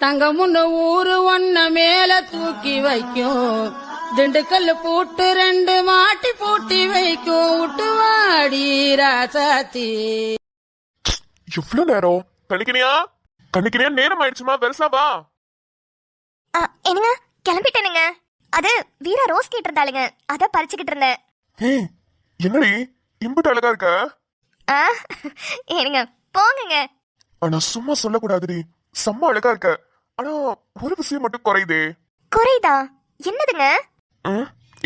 தங்கமுன்னு ஊரு ஒன்ன மேல தூக்கி வைக்கும், திண்டுக்கல் பூட்டு 2 மாட்டி பூட்டி வைக்கும், விட்டுவாடி ராசாத்தி. எவ்வளவு நேரம்? கணிக்கினியா நேரம் ஆயிடுச்சுமா, பெருசா வா. என்னங்க கிளம்பிட்டேனுங்க. அது வீரா ரோஸ் கேட்டு இருந்தாளுங்க, அத பறிச்சுக்கிட்டு இருந்தேன். என்னடி இம்புட்டு அழகா இருக்க? ஏனுங்க போங்க. ஆனா சும்மா சொல்லக்கூடாதுடி, செம்ம அழகா இருக்க. ஆனா ஒரு விஷயம் மட்டும் குறையுதே. குறைதா? என்னதுங்க?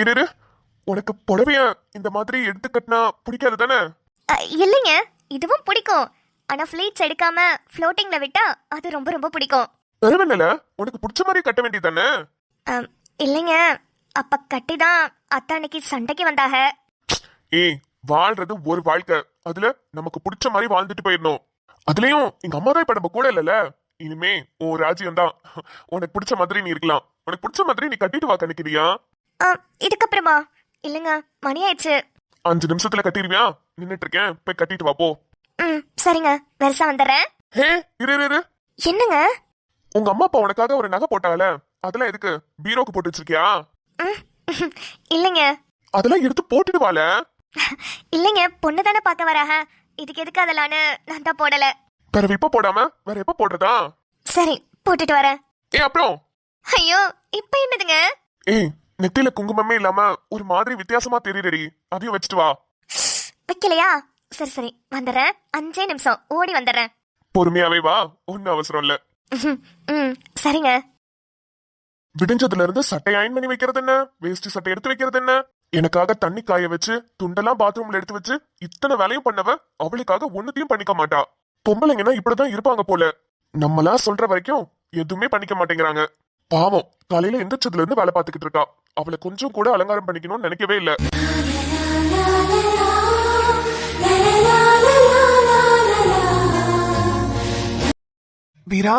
இரு, உனக்கு புடவைய இந்த மாதிரி எடுத்து கட்டினா பிடிக்காது தானே? இல்லைங்க, இதுவும் பிடிக்கும். ஆனா ஃபிளீட்ஸ் எடுக்காம ஃப்ளோட்டிங்ல விட்டா அது ரொம்ப ரொம்ப பிடிக்கும். பரவாயில்ல, உனக்கு பிடிச்ச மாதிரி கட்ட வேண்டியதானே? இல்லைங்க, அப்ப கட்டிதான் அத்தா அன்னைக்கு சண்டைக்கு வந்தாக. வாழ்றது ஒரு வாழ்க்கை, அதுல நமக்கு பிடிச்ச மாதிரி வாழ்ந்துட்டு போயிடணும். அதுலயும் எங்க அம்மா தான் இப்ப நம்ம கூட இல்லல, இனிமே உன் ராஜ்யம் தான். உனக்கு பிடிச்ச மாதிரி நீ இருக்கலாம், உனக்கு பிடிச்ச மாதிரி நீ கட்டிட்டு வா. கணிக்கிறியா? இதுக்கப்புறமா இல்லைங்க, மணி ஆயிடுச்சு. 5 நிமிஷத்துல கட்டிடுவியா? நின்னுட்டு இருக்கேன், போய் கட்டிட்டு வா போ. சரிங்க, பெருசா வந்துடுறேன். இரு. என்னங்க? உங்க அம்மா அப்பா உனக்காக ஒரு நகை போட்டாங்கல, அதெல்லாம் எதுக்கு? பீரோக்கு போட்டு வச்சிருக்கியா? இல்லைங்க. அதெல்லாம் எடுத்து போட்டுட்டு வால. இல்லைங்க, பொண்ணு தானே பார்க்க வராக, இதுக்கு எதுக்கு அதெல்லாம் நான் தான் போடல. வேற இப்ப போடாம வேற எப்ப போடுறதா? சரி, போட்டுட்டு வரேன். அப்புறம்? ஐயோ, இப்ப என்னதுங்க? நெத்தியில குங்குமமே இல்லாம ஒரு மாதிரி வித்தியாசமா தெரியுறடி, அதையும் வச்சுட்டு வா. வைக்கலையா? சரி வந்துடுறேன், 5 நிமிஷம் ஓடி வந்துடுறேன். பொறுமையாவே வா, ஒன்னும் அவசரம் இல்ல. சரிங்க. விடிஞ்சதுல இருந்து சட்டை அயன் பண்ணி வைக்கிறது என்ன, வேஷ்டி சட்டை எடுத்து வைக்கிறது என்ன, எனக்காக தண்ணி காய வச்சு துண்டெல்லாம் பாத்ரூம்ல எடுத்து வச்சு இத்தனை வேலையும் பண்ணவ அவளுக்காக ஒண்ணுத்தையும் பண்ணிக்க மாட்டா. பொம்பளைங்கன்னா இப்படிதான் இருப்பாங்க போல. நம்மளா சொல்ற வரைக்கும் எதுவுமே பண்ணிக்க மாட்டேங்கிறாங்க. பாவம், காலையில எந்திரிச்சதுல இருந்து வேலை பார்த்துக்கிட்டு இருக்கா. அவளை கொஞ்சம் கூட அலங்காரம் பண்ணிக்கணும்னு நினைக்கவே இல்ல. வீரா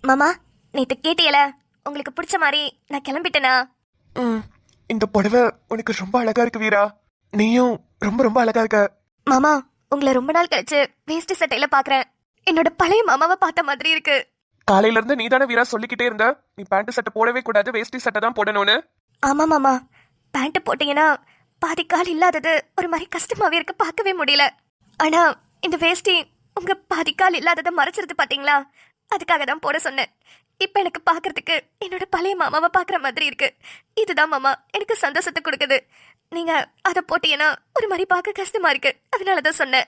மாமா, நேத்து கேட்டியல, உங்களுக்கு பிடிச்ச மாதிரி நான் கிளம்பிட்டேனா? இந்த புடவை உனக்கு ரொம்ப அழகா இருக்கு வீரா, நீயும் ரொம்ப ரொம்ப அழகா இருக்க. மாமா, உங்களை ரொம்ப நாள் கழிச்சு வேஷ்டி சட்டையில பாக்குறேன். என்னோட பழைய மாமாவை பார்த்த மாதிரி இருக்கு. காலையில இருந்து நீ தானே வீரா சொல்லிக்கிட்டே இருந்த, நீ பேண்ட் சட்டை போடவே கூடாது, வேஷ்டி சட்டை தான் போடணும்னு. ஆமா மாமா, பேண்ட் போட்டீங்கன்னா பாதி கால் இல்லாதது ஒரு மாதிரி கஷ்டமாவே இருக்கு, பார்க்கவே முடியல. ஆனா இந்த வேஷ்டி உங்க பாதி கால் இல்லாததை மறைச்சிருது பாத்தீங்களா, அதுக்காக தான் போட சொன்னேன். இப்ப எனக்கு பாக்குறதுக்கு என்னோட பழைய மாமாவை பாக்குற மாதிரி இருக்கு. இதுதான் மாமா எனக்கு சந்தோஷத்தை கொடுக்குது. நீங்க அதை போட்டீங்கன்னா ஒரு மாதிரி பார்க்க கஷ்டமா இருக்கு, அதனாலதான் சொன்னேன்.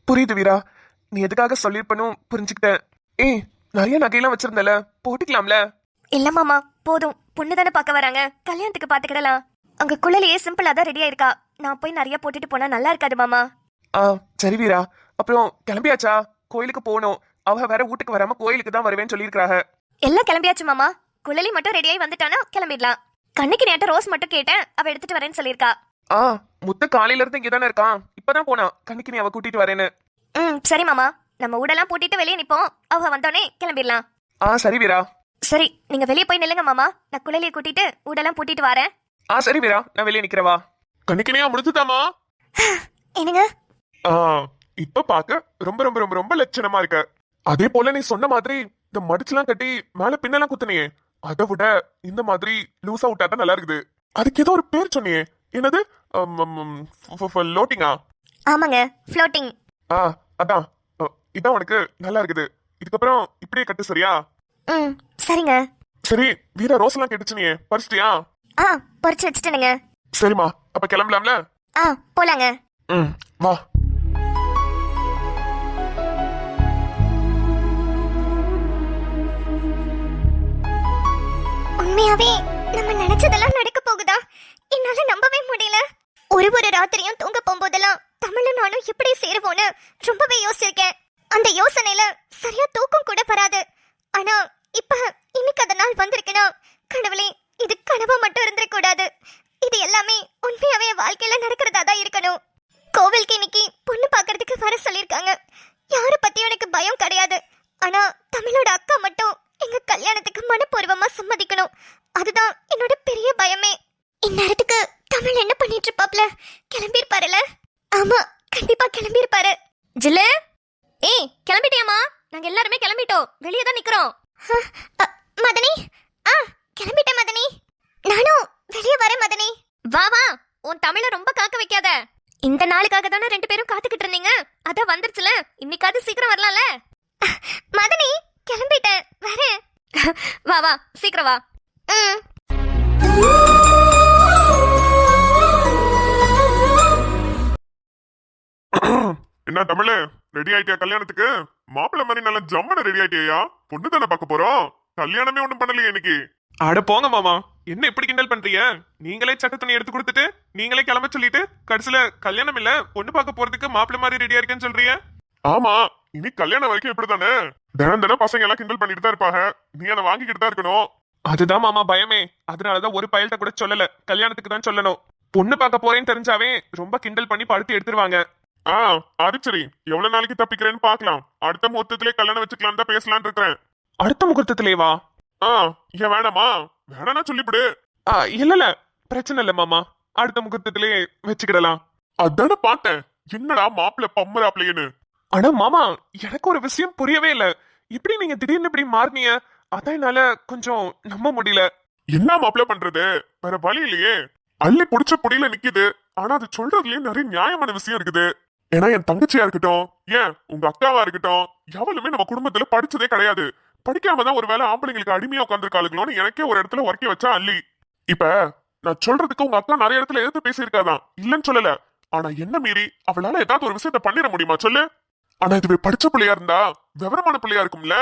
புரியுது வீரா, நீ எதுக்காக சொல்லிருப்பனும் புரிஞ்சுக்கிட்டேன். நிறைய நகையெல்லாம் வச்சிருந்தல, போட்டுக்கலாம்ல? இல்ல மாமா, போதும். பொண்ணு தானே பார்க்க வராங்க, கல்யாணத்துக்கு பாத்துக்கிடலாம். அங்க குழலையே சிம்பிளா தான் ரெடியா இருக்கா. நான் போய் நிறைய போட்டுட்டு போனா நல்லா இருக்காது மாமா. சரி வீரா, அப்புறம் கிளம்பியாச்சா? கோயிலுக்கு போகணும், அவ வேற வீட்டுக்கு வராம கோயிலுக்கு தான் வருவேன்னு சொல்லியிருக்காங்க. எல்லாம் கிளம்பியாச்சு மாமா, குழலி மட்டும் ரெடியாகி வந்துட்டானா கிளம்பிடலாம். கண்ணுக்கு நேட்ட ரோஸ் மட்டும் கேட்டேன், அவ எடுத்துட்டு வரேன்னு சொல்லியிருக்கா. முத்து காலையில இருந்து இங்கதானே இருக்கான், இப்பதான் போனா கண்ணுக்கு நீ அவ கூட்டிட்டு வரேன்னு. சரி மாமா, நம்ம ஊடெல்லாம் பூட்டிட்டு வெளியே நிப்போம், அவ வந்தோடனே கிளம்பிடலாம். சரி வீரா. சரி, நீங்க வெளியே போய் நில்லுங்க மாமா, நான் குழலியை கூட்டிட்டு ஊடெல்லாம் பூட்டிட்டு வரேன். சரி வீரா, நான் வெளியே நிக்கிறவா. கண்ணுக்கினியா முடிச்சுதாமா? என்னங்க? இப்ப பாக்க ரொம்ப ரொம்ப ரொம்ப ரொம்ப லட்சணமா இருக்க. அதே போல நீ சொன்ன மாதிரி இந்த மடிச்சுலாம் கட்டி மேல பின்னெல்லாம் குத்துனியே, அதை விட இந்த மாதிரி லூசா விட்டாதான் நல்லா இருக்குது. அதுக்கு ஏதோ ஒரு பேர் சொன்னியே, என்னது? லோட்டிங்கா? ஆமாங்க, ஃப்ளோட்டிங். அதான், இதான் உனக்கு நல்லா இருக்குது. இதுக்கப்புறம் இப்படியே கட்டு, சரியா? சரிங்க. சரி வீரா, ரோஸ் எல்லாம் கெட்டுச்சுனியே, பறிச்சிட்டியா? பறிச்சு வச்சுட்டேனுங்க. சரிம்மா, அப்ப கிளம்பலாம்ல? போலாங்க. வா. உண்மையாவே நம்ம நினைச்சதெல்லாம் நடக்க போகுதா? என்னால நம்பவே முடியல. ஒரு ராத்திரியும் தூங்க போகும்போதெல்லாம் தமிழும் நானும் எப்படி சேருவோன்னு ரொம்பவே யோசிச்சிருக்கேன். அந்த யோசனையில சரியா தூக்கம் கூட வராது. ஆனா இப்ப இன்னைக்கு அந்த நாள் வந்திருக்குன்னா, கடவுளே, இது கனவா மட்டும் இருந்துடக்கூடாது. இது எல்லாமே உண்மையாவே வாழ்க்கையில நடக்கிறதா தான் இருக்கணும். கோவிலுக்கு இன்னைக்கு பொண்ணு பாக்குறதுக்கு வர சொல்லியிருக்காங்க. யார பத்தியும் எனக்கு பயம் கிடையாது. ஆனா தமிழோட அக்கா மட்டும் எங்க கல்யாணத்துக்கு மனப்பூர்வமா சம்மதிக்கணும். அதுதான் என்னோட பெரிய பயமே. இந்நேரத்துக்கு தமிழ் என்ன பண்ணிட்டு இருப்பாப்ல? கிளம்பிருப்பாருல? ஆமா, கண்டிப்பா கிளம்பிருப்பாரு. ஜில்லு, கிளம்பிட்டியாமா? நாங்க எல்லாருமே கிளம்பிட்டோம், வெளியே தான் நிக்கிறோம். மதனி, கிளம்பிட்டேன் மதனி. நானும் வெளியே வரேன் மதனி. வா வா, உன் தமிழ ரொம்ப காக்க வைக்காத. இந்த நாளுக்காக தானே 2 பேரும் காத்துக்கிட்டு இருந்தீங்க. அத வந்துருச்சுல, இன்னைக்காவது சீக்கிரம் வரலாம்ல. மதனி, கிளம்பிட்டேன், வரேன். வா வா, சீக்கிரம் வா. என்ன தமிழ், ரெடி ஆயிட்டியா கல்யாணத்துக்கு? மாப்பிள்ளை மாதிரி நல்லா ஜம்மன ரெடி ஆயிட்டியா? பொண்ணு தானே பார்க்க போறோம். கல்யாணமே ஒண்ணும் பண்ணலையே இன்னைக்கு. அட போங்க மாமா, என்ன இப்படி கிண்டல் பண்றீங்க? நீங்களே சட்ட துணி எடுத்து கொடுத்துட்டு நீங்களே கிளம்ப சொல்லிட்டு கடைசியில கல்யாணம் இல்ல பொண்ணு பார்க்க போறதுக்கு மாப்பிள்ளை மாதிரி ரெடியா இருக்கேன்னு சொல்றீங்க. ஆமா, இனி கல்யாணம் வரைக்கும் இப்படித்தானே. தினம் தினம் பசங்க எல்லாம் கிண்டல் பண்ணிட்டு தான் இருப்பாங்க. நீ அதை வாங்கிக்கிட்டு தான் இருக்கணும். அதுதான் மாமா பயமே. அதனாலதான் ஒரு பயல்கிட்ட கூட சொல்லல, கல்யாணத்துக்கு தான் சொல்லணும். பொண்ணு பார்க்க போறேன்னு தெரிஞ்சாவே ரொம்ப கிண்டல் பண்ணி படுத்து எடுத்துருவாங்க. அது சரி, எவ்வளவு நாளைக்கு தப்பிக்கிறேன்னு பாக்கலாம். அடுத்த முகூர்த்தத்திலே கல்யாணம் வச்சுக்கலாம் தான் பேசலான் இருக்கிறேன். அடுத்த முகூர்த்தத்திலேவா? ஏன் வேணாமா? வேணானா சொல்லிவிடு. இல்ல பிரச்சனை இல்ல மாமா, அடுத்த முகூர்த்தத்திலே வச்சுக்கிடலாம். அதான பார்த்தேன், என்னடா மாப்பிள்ள பம்மராப்லையன்னு. ஆனா மாமா, எனக்கு ஒரு விஷயம் புரியவே இல்ல. இப்படி நீங்க திடீர்னு இப்படி மாறினீங்க, அதான் என்னால கொஞ்சம் நம்ப முடியல. என்ன மாப்பிள்ள பண்றது, வேற வழி இல்லையே. அள்ளி புடிச்ச புடியில நிக்குது. ஆனா அது சொல்றதுலயே நிறைய நியாயமான விஷயம் இருக்குது. ஏன்னா என் தங்கச்சியா இருக்கட்டும், ஏன் உங்க அக்காவா இருக்கட்டும், எவளுமே நம்ம குடும்பத்துல படிச்சதே கிடையாது. படிக்காம தான் ஒருவேளை ஆம்பளைங்களுக்கு அடிமையா உட்காந்துருக்காளுங்களோன்னு எனக்கே ஒரு இடத்துல உரைக்க வச்சா அள்ளி. இப்ப நான் சொல்றதுக்கு உங்க அக்கா நிறைய இடத்துல எதிர்த்து பேசியிருக்காதான், இல்லன்னு சொல்லல. ஆனா என்ன மீறி அவளால ஏதாவது ஒரு விஷயத்த பண்ணிட முடியுமா சொல்லு? ஆனா இதுவே படிச்ச பிள்ளையா இருந்தா, விவரமான பிள்ளையா இருக்கும்ல.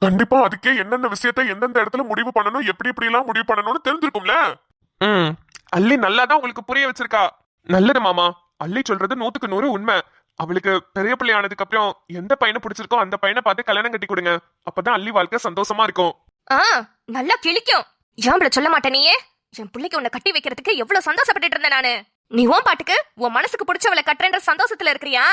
கண்டிப்பா அதுக்கே என்னென்ன விஷயத்த எந்தெந்த இடத்துல முடிவு பண்ணணும், எப்படி எப்படி எல்லாம் முடிவு பண்ணணும்னு தெரிஞ்சிருக்கும்ல. அள்ளி நல்லாதான் உங்களுக்கு புரிய வச்சிருக்கா. நல்லது மாமா, அள்ளி சொல்றது 100க்கு 100 உண்மை. அவளுக்கு பெரிய பிள்ளை ஆனதுக்கு அப்புறம் எந்த பையனை பிடிச்சிருக்கோ அந்த பையனை பார்த்து கல்யாணம் கட்டி கொடுங்க. அப்பதான் அள்ளி வாழ்க்கை சந்தோஷமா இருக்கும். நல்லா கிழிக்கும். ஏன் சொல்ல மாட்டே நீயே? என் பிள்ளைக்கு உன்னை கட்டி வைக்கிறதுக்கு எவ்வளவு சந்தோஷப்பட்டு இருந்தேன் நானு. நீ உன் பாட்டுக்கு உன் மனசுக்கு பிடிச்சவளை கட்டுறன்ற சந்தோஷத்துல இருக்கிறியா?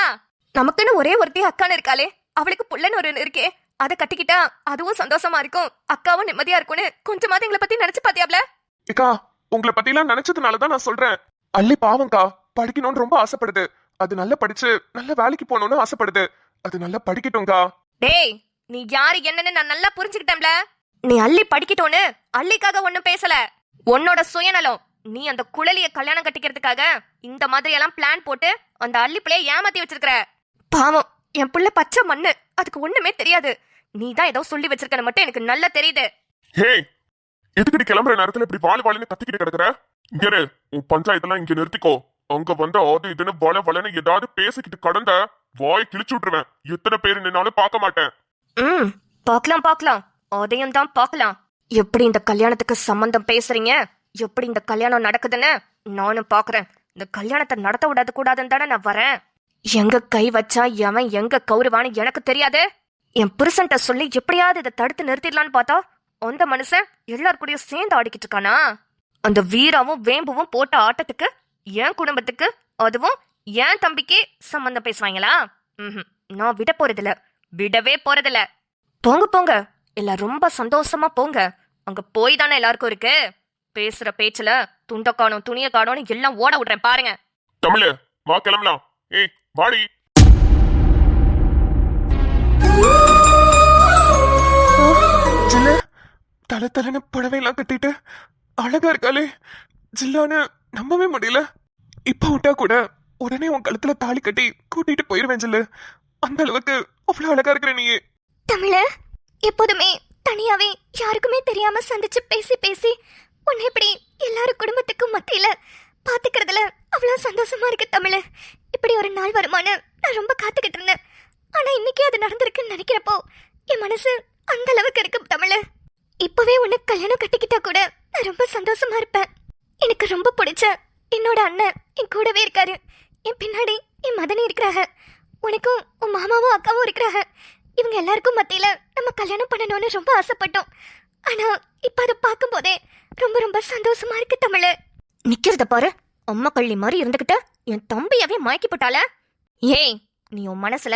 நமக்குன்னு ஒரே ஒருத்தி அக்கான்னு இருக்காளே, அவளுக்கு புள்ளன்னு ஒரு இருக்கே, அதை கட்டிக்கிட்டா அதுவும் சந்தோஷமா இருக்கும், அக்காவும் நிம்மதியா இருக்கும்னு கொஞ்சமாவது எங்களை பத்தி நினைச்சு பாத்தியாப்ல? ஏக்கா, உங்களை பத்தி எல்லாம் நினைச்சதுனாலதான் நான் சொல்றேன். அள்ளி பாவங்கா, படிக்கணும்னு ரொம்ப ஆசைப்படுது. அது நல்லா படிச்சு நல்ல வேலைக்கு போகணும்னு ஆசைப்படுது. அது நல்லா படிக்கட்டும்கா. டேய், நீ யாரு என்னன்னு நான் நல்லா புரிஞ்சுக்கிட்டேன்ல. நீ அள்ளி படிக்கட்டும்னு அள்ளிக்காக ஒண்ணும் பேசல. உன்னோட சுயநலம். நீ அந்த குழலிய கல்யாணம் கட்டிக்கிறதுக்காக இந்த மாதிரி எல்லாம் பிளான் போட்டு அந்த அள்ளி பிள்ளைய ஏமாத்தி வச்சிருக்கிற. பாவம், என் புள்ள பச்சை மண்ணு, அதுக்கு ஒண்ணுமே தெரியாது. நீ தான் ஏதோ சொல்லி வச்சிருக்கன்னு மட்டும் எனக்கு நல்லா தெரியுது. ஹே, எதுக்கடி கிளம்புற நேரத்துல இப்படி வாழு கத்திக்கிட்டு கிடக்குற? இங்க உன் பஞ்சாயத்தெல்லாம் இங்க நிறுத்திக்கோ. அங்க வந்து அது இதுன்னு வளன்னு ஏதாவது பேசிக்கிட்டு கடந்த வாய் கிழிச்சு விட்டுருவேன். எத்தனை பேரு நின்னாலும் பார்க்க மாட்டேன். பாக்கலாம், அதையும் தான் பாக்கலாம். எப்படி இந்த கல்யாணத்துக்கு சம்பந்தம் பேசுறீங்க, எப்படி இந்த கல்யாணம் நடக்குதுன்னு நானும் பாக்குறேன். இந்த கல்யாணத்தை நடத்த விடாது கூடாதுன்னு தானே நான் வரேன். எங்க கை வச்சா எவன் எங்க கௌரவான்னு எனக்கு தெரியாது. என் புருஷன்ட்ட சொல்லி எப்படியாவது இதை தடுத்து நிறுத்திடலான்னு பார்த்தா அந்த மனுஷன் எல்லார் கூடயும் சேர்ந்து ஆடிக்கிட்டு இருக்கானா? அந்த வீராவும் வேம்புவும் போட்ட ஆட்டத்துக்கு என் குடும்பத்துக்கு, அதுவும் என் தம்பிக்கே சம்பந்தம் பேசுவாங்களா? நான் விடவே போறதில்ல. போங்க, எல்லாம் ரொம்ப சந்தோஷமா போங்க. அங்க போய் தானே எல்லாருக்கும் இருக்கு. பேசுற பேச்சுல துண்ட காணும் துணிய காணும்னு எல்லாம் ஓட விடுறேன் பாருங்க. தமிழ், வா கிளம்பலாம். ஏய் வாடி. தலை புடவையெல்லாம் கட்டிட்டு அழகா இருக்காளே, ஜில்லான்னு நம்பவே முடியல. இப்ப விட்டா கூட உடனே உன் கழுத்துல தாலி கட்டி கூட்டிட்டு போயிருவேன் ஜில்லு. அந்த அளவுக்கு அவ்வளவு அழகா இருக்கிற நீ. தமிழ, எப்போதுமே தனியாவே யாருக்குமே தெரியாம சந்திச்சு பேசி உன்னை இப்படி எல்லாரும் குடும்பத்துக்கும் மத்தியில பாத்துக்கிறதுல அவ்வளவு சந்தோஷமா இருக்கு தமிழ. இப்படி ஒரு நாள் வருமானு நான் ரொம்ப காத்துக்கிட்டு இருந்தேன். ஆனா இன்னைக்கு அது நடந்திருக்குன்னு நினைக்கிறப்போ என் மனசு அந்த அளவுக்கு இருக்கு தமிழ. இப்பவே உன்னை கல்யாணம் கட்டிக்கிட்டா கூட நான் ரொம்ப சந்தோஷமா இருப்பேன். எனக்கு ரொம்ப பிடிச்ச என்னோட அண்ணன் என் கூடவே இருக்காரு. என் பின்னாடி என் மதனி இருக்கிறாங்க. உனக்கும் உன் மாமாவும் அக்காவும் இருக்கிறாங்க. இவங்க எல்லாருக்கும் மத்தியில நம்ம கல்யாணம் பண்ணணும்னு ரொம்ப ஆசைப்பட்டோம். ஆனா இப்ப அதை பார்க்கும் போதே ரொம்ப ரொம்ப சந்தோஷமா இருக்கு தமிழ. நிக்கிறத பாரு, அம்மா கள்ளி மாதிரி இருந்துகிட்டு என் தம்பியவே மயக்கி போட்டால. ஏய், நீ உன் மனசுல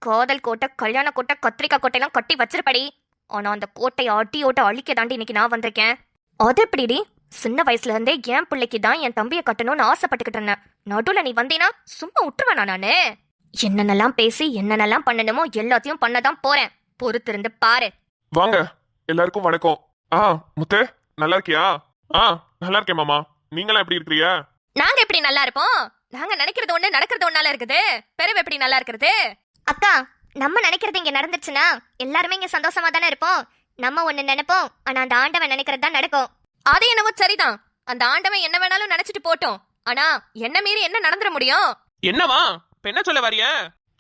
காதல் கோட்டை, கல்யாண கோட்டை, கத்திரிக்காய் கோட்டையெல்லாம் கட்டி வச்சிருப்படி. ஆனா அந்த கோட்டையை அட்டியோட்ட அழிக்க தாண்டி இன்னைக்கு நான் வந்திருக்கேன். அது எப்படிடி? சின்ன வயசுல இருந்தே என் பிள்ளைக்கு தான் என் தம்பியை கட்டணும்னு ஆசைப்பட்டுக்கிட்டு இருந்தேன். நடுவுல நீ வந்தீனா சும்மா விட்டுருவேனா நானு? என்னென்னலாம் பேசி என்னென்னலாம் பண்ணணுமோ எல்லாத்தையும் பண்ணதான் போறேன். பொறுத்திருந்து பாரு. வாங்க, எல்லாருக்கும் வணக்கம். முத்து நல்லா இருக்கியா? நல்லா இருக்கேன் மாமா. நீங்களாம் எப்படி இருக்கிறீங்க? நாங்க எப்படி நல்லா இருப்போம்? நாங்க நினைக்கிறது ஒண்ணு நடக்கிறது ஒண்ணால இருக்குது. பிறவு எப்படி நல்லா இருக்குது? அக்கா, நம்ம நினைக்கிறது இங்க நடந்துச்சுன்னா எல்லாருமே இங்க சந்தோஷமா தானே இருப்போம். நம்ம ஒண்ணு நினைப்போம், ஆனா அந்த ஆண்டவன் நினைக்கிறது தான் நடக்கும். அது என்னவோ சரிதான். அந்த ஆண்டவன் என்ன வேணாலும் நினைச்சிட்டு போட்டோம். ஆனா என்ன மீறி என்ன நடந்துட முடியும்? என்னவா இப்ப என்ன சொல்ல வரிய?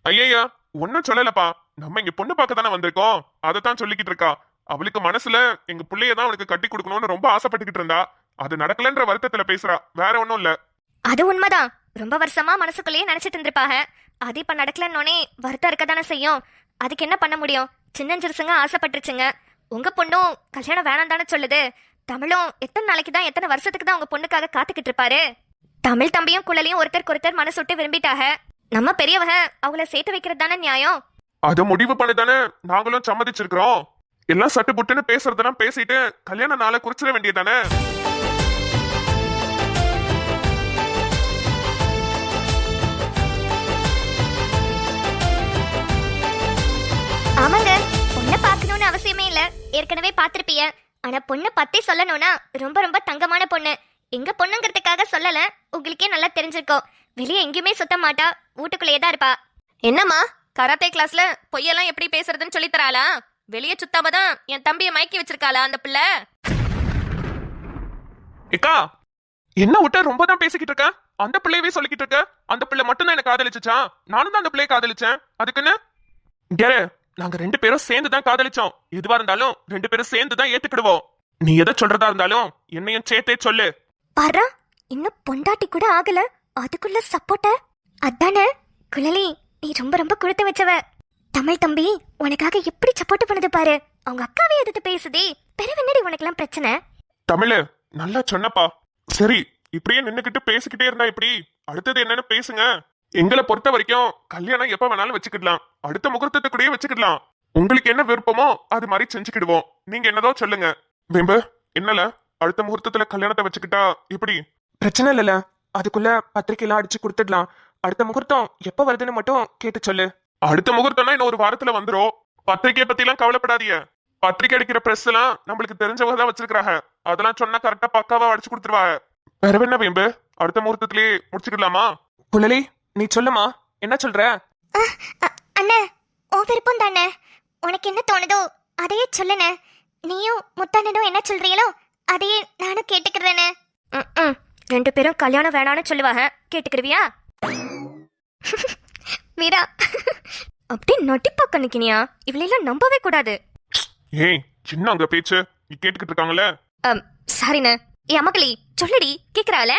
ஐயா ஒன்னும் சொல்லலப்பா. நம்ம இங்க பொண்ணு பார்க்க தானே வந்திருக்கோம். அதைத்தான் சொல்லிக்கிட்டு இருக்கா. அவளுக்கு மனசுல எங்க பிள்ளையதான் அவளுக்கு கட்டி கொடுக்கணும்னு ரொம்ப ஆசைப்பட்டுக்கிட்டு இருந்தா. அது நடக்கலன்ற வருத்தத்துல பேசுறா, வேற ஒண்ணும் இல்ல. அது உண்மைதான். ரொம்ப வருஷமா மனசுக்குள்ளேயே நினைச்சிட்டு இருந்திருப்பாங்க. அது இப்ப நடக்கலன்னோனே வருத்தம் இருக்க தானே செய்யும். அதுக்கு என்ன பண்ண முடியும்? சின்னஞ்சிறுசுங்க ஆசைப்பட்டுருச்சுங்க. உங்க பொண்ணும் கல்யாணம் வேணாம் தானே சொல்லுது. தமிழும் எத்தனை நாளைக்கு தான், எத்தனை வருஷத்துக்கு தான் உங்க பொண்ணுக்காக காத்துக்கிட்டு இருப்பாரு. தமிழ் தம்பியும் குழலியும் ஒருத்தருக்கு ஒருத்தர் மனசு விட்டு விரும்பிட்டாக. நம்ம பெரியவங்க அவங்கள சேர்த்து வைக்கிறது தானே நியாயம். அத முடிவு பண்ணிதானே நாங்களும் சம்மதிச்சிருக்கிறோம். எல்லாம் சட்டு புட்டுன்னு பேசுறதெல்லாம் பேசிட்டு கல்யாண நாளை குறிச்சிட வேண்டியதானே. ஆமாங்க, பொண்ணை பார்க்கணும்னு அவசியமே இல்ல, ஏற்கனவே பார்த்திருப்பீங்க. ஆனா பொண்ணை பத்தி சொல்லணும்னா ரொம்ப ரொம்ப தங்கமான பொண்ணு. எங்க பொண்ணுங்கிறதுக்காக சொல்லல, உங்களுக்கே நல்லா தெரிஞ்சிருக்கோம். வெளியே எங்கேயுமே சுத்த மாட்டா, வீட்டுக்குள்ளேயே தான் இருப்பா. என்னம்மா கராத்தே கிளாஸ்ல பொய்யெல்லாம் எப்படி பேசுறதுன்னு சொல்லி தராளா? வெளியே சுத்தாம தான் என் தம்பியை மயக்கி வச்சிருக்காளா அந்த பிள்ளை? ஏக்கா, என்ன விட்ட ரொம்ப தான் பேசிக்கிட்டு இருக்க? அந்த பிள்ளையவே சொல்லிக்கிட்டு இருக்க. அந்த பிள்ளை மட்டும் தான் எனக்கு காதலிச்சுச்சா? நானும் தான் அந்த பிள்ளைய காதலிச்சேன். அதுக்குன்னு கேரு, நாங்க 2 பேரும் சேர்ந்து தான் காதலிச்சோம். எதுவா இருந்தாலும் 2 பேரும் சேர்ந்து தான் ஏத்துக்கிடுவோம். நீ எதை சொல்றதா இருந்தாலும் என்னையும் சேர்த்தே சொல்லு. பாரா, இன்னும் பொண்டாட்டி கூட ஆகல, அதுக்குள்ள சப்போர்ட்ட. அதானே குழலி, நீ ரொம்ப ரொம்ப கொடுத்து வச்சவ. தமிழ் தம்பி உனக்காக எப்படி சப்போர்ட் பண்ணுது பாரு. அவங்க அக்காவே எதிர்த்து பேசுதே. பெருவென்னடி உனக்கெல்லாம் பிரச்சனை? தமிழு நல்லா சொன்னப்பா. சரி, இப்படியே நின்னுக்கிட்டு பேசிக்கிட்டே இருந்தா எப்படி? அடுத்தது என்னன்னு பேசுங்க. எங்களை பொறுத்த வரைக்கும் கல்யாணம் எப்ப வேணாலும் வச்சுக்கிடலாம். அடுத்த முகூர்த்தத்துக்குள்ளேயே வச்சுக்கிடலாம். உங்களுக்கு என்ன விருப்பமோ அது மாதிரி செஞ்சுக்கிடுவோம். நீங்க என்னதோ சொல்லுங்க. வேம்பு, என்னல அடுத்த முகூர்த்தத்துல கல்யாணத்தை வச்சுக்கிட்டா எப்படி? பிரச்சனை இல்லல, அதுக்குள்ள பத்திரிக்கைலாம் அடிச்சு கொடுத்துடலாம். அடுத்த முகூர்த்தம் எப்ப வருதுன்னு மட்டும் கேட்டு சொல்லு. அடுத்த முகூர்த்தம்னா இன்னும் ஒரு வாரத்துல வந்துரும். பத்திரிக்கையை பத்தி எல்லாம் கவலைப்படாதீங்க. பத்திரிக்கை அடிக்கிற பிரஸ் எல்லாம் நம்மளுக்கு தெரிஞ்சவங்க தான் வச்சிருக்காங்க. அதெல்லாம் சொன்னா கரெக்டா பக்காவா அடிச்சு கொடுத்துருவாங்க. வேற என்ன வேம்பு, அடுத்த முகூர்த்தத்திலேயே முடிச்சுக்கலாமா? குழலி, நீ சொல்லுமா, என்ன சொல்ற? அண்ணே, உன் விருப்பம் தானே. உனக்கு என்ன தோணுதோ அதையே சொல்லுனே. நீயும் முத்தானனும் என்ன சொல்றீங்களோ அதையே நானும் கேட்டுக்கிறேனே. 2 பேரும் கல்யாணம் வேணான்னு சொல்லுவாங்க, கேட்டுக்கிடுவியா? மீரா, அப்படியே நொட்டிப்பா கண்ணிக்கினியா? இவளெல்லாம் நம்பவே கூடாது. ஏய், சின்ன அங்க பேச்சு நீ கேட்டுக்கிட்டு இருக்காங்கல்ல. சாரிண்ணே. ஏ அம்மகளி, சொல்லுடி, கேக்குறாள?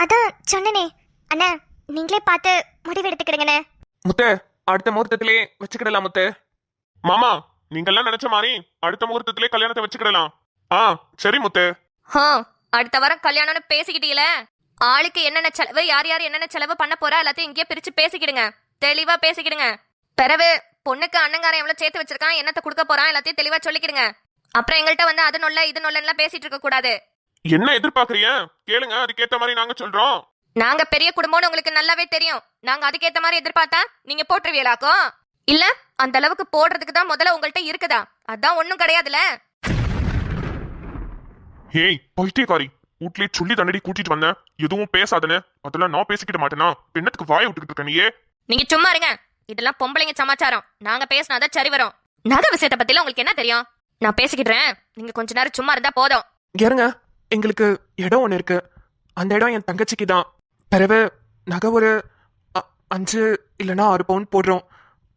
அதான் சொன்னனே. அண்ணா, நீங்களே பார்த்து முடிவு எடுத்துக்கிடுங்கண்ணே. முத்து, அடுத்த முகூர்த்தத்திலே வச்சுக்கிடலாம் முத்து. மாமா, நீங்கெல்லாம் நினைச்ச மாதிரி அடுத்த முகூர்த்தத்திலே கல்யாணத்தை வச்சுக்கிடலாம். சரி முத்து. அடுத்த வாரம் கல்யாணம்னு பேசிக்கிட்டீங்களே, ஆளுக்கு என்னென்ன செலவு, யார் யார் என்னென்ன செலவு பண்ண போறா எல்லாத்தையும் இங்கே பிரிச்சு பேசிக்கிடுங்க. தெளிவா பேசிக்கிடுங்க. பிறகு பொண்ணுக்கு அண்ணங்காரன் எவ்வளவு சேர்த்து வச்சிருக்கான், என்னத்தை கொடுக்க போறான் எல்லாத்தையும் தெளிவா சொல்லிக்கிடுங்க. அப்புறம் எங்கள்கிட்ட வந்து அது நொல்ல இது நொல்லன்னு பேசிட்டு இருக்க கூடாது. என்ன எதிர்பார்க்கறீங்க கேளுங்க, அதுக்கேத்த மாதிரி நாங்க சொல்றோம். நாங்க பெரிய குடும்பம்னு உங்களுக்கு நல்லாவே தெரியும். நாங்க அதுக்கேத்த மாதிரி எதிர்பார்த்தா நீங்க போட்டுருவீங்களாக்கும்? இல்ல அந்த அளவுக்கு போடுறதுக்கு தான் முதல்ல உங்கள்கிட்ட இருக்குதா? அதான் ஒண்ணும் கிடையாதுல. ஏய் பைத்தியக்காரி, வீட்லயே சொல்லி தண்ணடி கூட்டிட்டு வந்தேன், எதுவும் பேசாதனே. அதெல்லாம் நான் பேசிக்கிட மாட்டேனா? பெண்ணத்துக்கு வாய விட்டுக்கிட்டு இருக்க நீயே. நீங்க சும்மா இருங்க. இதெல்லாம் பொம்பளைங்க சமாச்சாரம். நாங்க பேசினாதான் சரி வரும். நகை விஷயத்தை பத்தில உங்களுக்கு என்ன தெரியும்? நான் பேசிக்கிடுறேன், நீங்க கொஞ்ச நேரம் சும்மா இருந்தா போதும். ஏறுங்க, எங்களுக்கு இடம் ஒண்ணு இருக்கு. அந்த இடம் என் தங்கச்சிக்கு தான். பிறகு நகை ஒரு 5 இல்லைன்னா 6 பவுன் போடுறோம்.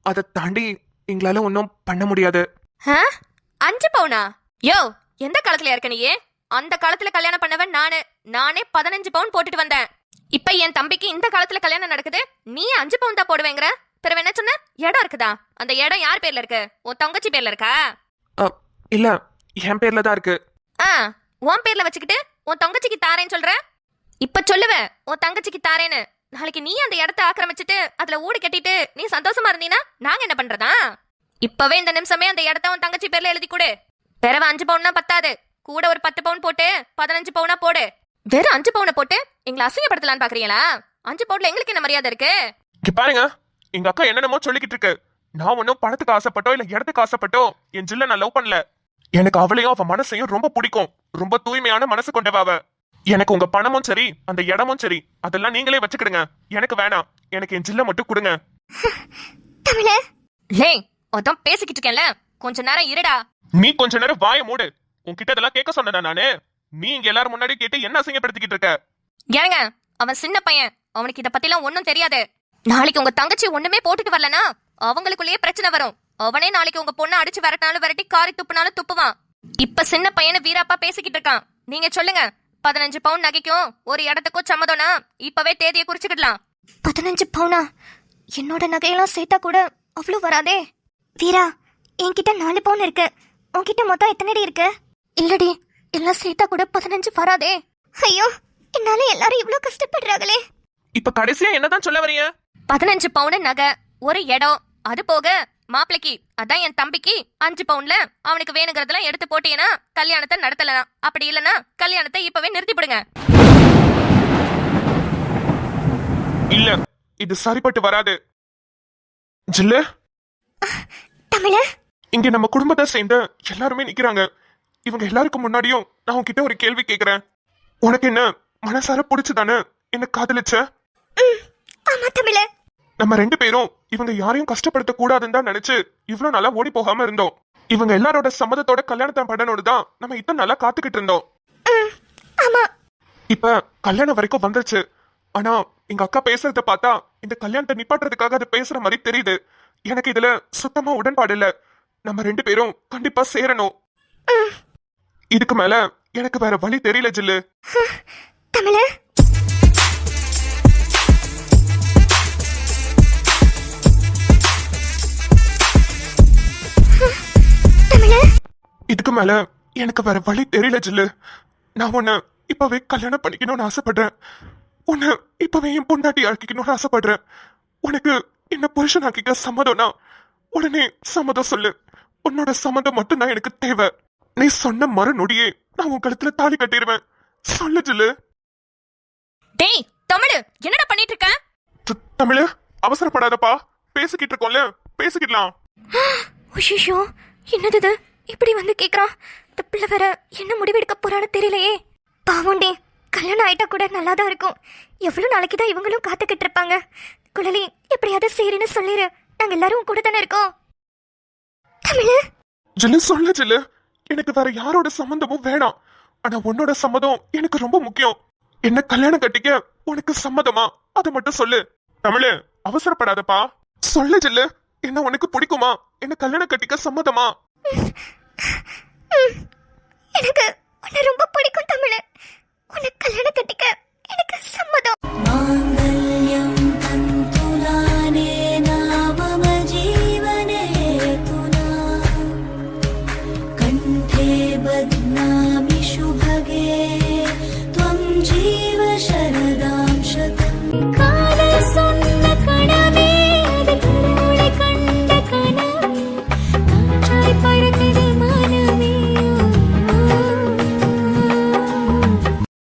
அதை தாண்டி எங்களால ஒன்றும் பண்ண முடியாது. 5 பவுனா? யோ, எந்த காலத்துல இருக்க நீயே? அந்த காலத்துல கல்யாணம் பண்ணவன் நானே 15 பவுன் போட்டுட்டு வந்தேன். இப்ப என் தம்பிக்கு இந்த காலத்துல கல்யாணம் நடக்குது, நீ 5 பவுன் தான் போடுவேங்கிற. பிறகு என்ன சொன்ன? இடம் இருக்குதா? அந்த இடம் யார் பேர்ல இருக்கு? உன் தங்கச்சி பேர்ல இருக்கா? இல்ல, என் பேர்ல தான் இருக்கு. உன் பேர்ல வச்சுக்கிட்டு உன் தங்கச்சிக்கு தாரேன்னு சொல்ற? இப்ப சொல்லுவேன் உன் தங்கச்சிக்கு தாரேன்னு. நாளைக்கு நீ அந்த இடத்த ஆக்கிரமிச்சிட்டு அதுல ஊடு கட்டிட்டு நீ சந்தோஷமா இருந்தீனா நாங்க என்ன பண்றதா? இப்பவே இந்த நிமிஷமே அந்த இடத்த உன் தங்கச்சி பேர்ல எழுதி கொடு. பிறகு 5 பவுன்னா பத்தாது, கூட ஒரு 10 பவுன் போட்டு 15 பவுனா போடு. வெறும் 5 பவுனை போட்டு எங்களை அசிங்கப்படுத்தலான்னு பாக்குறீங்களா? 5 பவுன்ல எங்களுக்கு என்ன மரியாதை இருக்கு? இங்க பாருங்க, எங்க அக்கா என்னென்னமோ சொல்லிக்கிட்டு இருக்கு. நான் ஒன்னும் பணத்துக்கு ஆசைப்பட்டோ இல்ல இடத்துக்கு ஆசைப்பட்டோ என் ஜில்ல நான் லவ் பண்ணல. எனக்கு அவளையும் அவ மனசையும் ரொம்ப பிடிக்கும். ரொம்ப தூய்மையான மனசு கொண்டவ அவ. எனக்கு உங்க பணமும் சரி அந்த இடமும் சரி அதெல்லாம் நீங்களே வச்சுக்கிடுங்க. எனக்கு வேணாம். எனக்கு என் ஜில்ல மட்டும் கொடுங்க. தமிழ லே அதான் பேசிக்கிட்டு இருக்கேன்ல, கொஞ்ச நேரம் இருடா. நீ கொஞ்ச நேரம் வாய மூடு. உன்கிட்ட இதெல்லாம் கேட்க சொன்னதா நானு? நீ இங்க எல்லாரும் முன்னாடி கேட்டு என்ன அசிங்கப்படுத்திக்கிட்டு இருக்க? ஏங்க அவன் சின்ன பையன், அவனுக்கு இத பத்திலாம் ஒண்ணும் தெரியாது. நாளைக்கு உங்க தங்கச்சி ஒண்ணுமே போட்டுட்டு வரலனா அவங்களுக்குள்ளேயே பிரச்சனை வரும். அவனே நாளைக்கு உங்க பொண்ணை அடிச்சு விரட்டினாலும் விரட்டி காரி துப்புனாலும் துப்புவான். இப்ப சின்ன பையனை வீராப்பா பேசிக்கிட்டு இருக்கான். நீங்க சொல்லுங்க, 15 பவுன் நகைக்கும் ஒரு இடத்துக்கும் சம்மதம்னா இப்பவே தேதியை குறிச்சுக்கிடலாம். 15 பவுனா? என்னோட நகையெல்லாம் சேர்த்தா கூட அவ்வளோ வராதே. வீரா, என்கிட்ட 4 பவுன் இருக்கு. உன்கிட்ட மொத்தம் எத்தனைடி இருக்கு? இல்லடி, எல்லாம் சேர்த்தா கூட 15 வராதே. ஐயோ, என்னால எல்லாரும் இவ்ளோ கஷ்டப்படுறாங்களே. இப்ப கடைசியா என்னதான் சொல்ல வரீங்க? 15 பவுன் நகை, ஒரு இடம், அது போக மாப்பிளைக்கு, அதான் என் தம்பிக்கு 5 பவுன்ல அவனுக்கு வேணுங்கிறதெல்லாம் எடுத்து போட்டீங்கன்னா கல்யாணத்தை நடத்தலாம். அப்படி இல்லனா கல்யாணத்தை இப்பவே நிறுத்திவிடுங்க. இல்ல, இது சரிப்பட்டு வராது. ஜில்லு, தமிழ, இங்க நம்ம குடும்பத்தை சேர்ந்த எல்லாருமே நிக்கிறாங்க. இவங்க எல்லாருக்கும் முன்னாடியும் நான் உன்கிட்ட ஒரு கேள்வி கேக்குறேன். உனக்கு என்ன மனசார பிடிச்சுதானே என்ன காதலிச்ச? ஆமா தமிழ. நம்ம 2 பேரும் இவங்க யாரையும் கஷ்டப்படுத்த கூடாதுன்னு தான் நினைச்சு இவ்வளவு நாளா ஓடி போகாம இருந்தோம். இவங்க எல்லாரோட சம்மதத்தோட கல்யாணத்தை பண்ணணும்னு தான் நம்ம இத்தனை நாளா காத்துக்கிட்டு இருந்தோம். ஆமா. இப்ப கல்யாணம் வரைக்கும் வந்துருச்சு. ஆனா எங்க அக்கா பேசுறத பார்த்தா இந்த கல்யாணத்தை நிப்பாட்டுறதுக்காக அது பேசுற மாதிரி தெரியுது. எனக்கு இதுல சுத்தமா உடன்பாடு இல்ல. நம்ம 2 பேரும் கண்டிப்பா சேரணும். இதுக்கு மேல எனக்கு வேற வழி தெரியல ஜில்லு. தமிழ, இதுக்கு மேல எனக்கு வேற வழி தெரியல ஜில்லு. நான் உன்னை இப்பவே கல்யாணம் பண்ணிக்கணும்னு ஆசைப்படுறேன். உன்னை இப்பவே என் பொண்டாட்டி ஆக்கிக்கணும்னு ஆசைப்படுறேன். உனக்கு என்ன புருஷன் ஆக்கிக்க சம்மதம்னா உடனே சம்மதம் சொல்லு. உன்னோட சம்மதம் மட்டும் தான் எனக்கு தேவை. நீ சொன்ன மறுநொடியே நான் உன் கழுத்துல தாலி கட்டிடுவேன். சொல்லு ஜில்லு. டேய் தமிழ், என்னடா பண்ணிட்டு இருக்க? தமிழு, அவசரப்படாதப்பா. பேசிக்கிட்டு இருக்கோம்ல, பேசிக்கலாம். உஷிஷோ, என்னது இது? இப்படி வந்து கேக்குறான். இந்த பிள்ளை வேற என்ன முடிவெடுக்க போறான்னு தெரியலையே. பாவண்டே, கல்யாணம் ஆயிட்டா கூட நல்லா தான் இருக்கும். எவ்வளவு நாளைக்கு தான் இவங்களும் காத்துக்கிட்டு இருப்பாங்க. குழலி, எப்படியாவது சரின்னு சொல்லிரு. நாங்க எல்லாரும் கூட தானே இருக்கோம். தமிழ் ஜில்லு, சொல்லு ஜில்லு. எனக்கு வேற யாரோட சம்மந்தமும் வேணாம். ஆனா உன்னோட சம்மதம் எனக்கு ரொம்ப முக்கியம். என்ன கல்யாணம் கட்டிக்க உனக்கு சம்மதமா? அதை மட்டும் சொல்லு. தமிழு, அவசரப்படாதப்பா. சொல்லு ஜில்லு. என்ன உனக்கு பிடிக்குமா? என்ன கல்யாணம் கட்டிக்க சம்மதமா? எனக்கு உன்னை ரொம்ப பிடிக்கும் தமிழ். உன்னை கல்யாணம் கட்டிக்க எனக்கு சம்மதம். माङ्गल्यं तन्तुलानेन मम जीवने तुना कण्ठे बध्नामि शुभगे त्वं जीव शरदां शतम्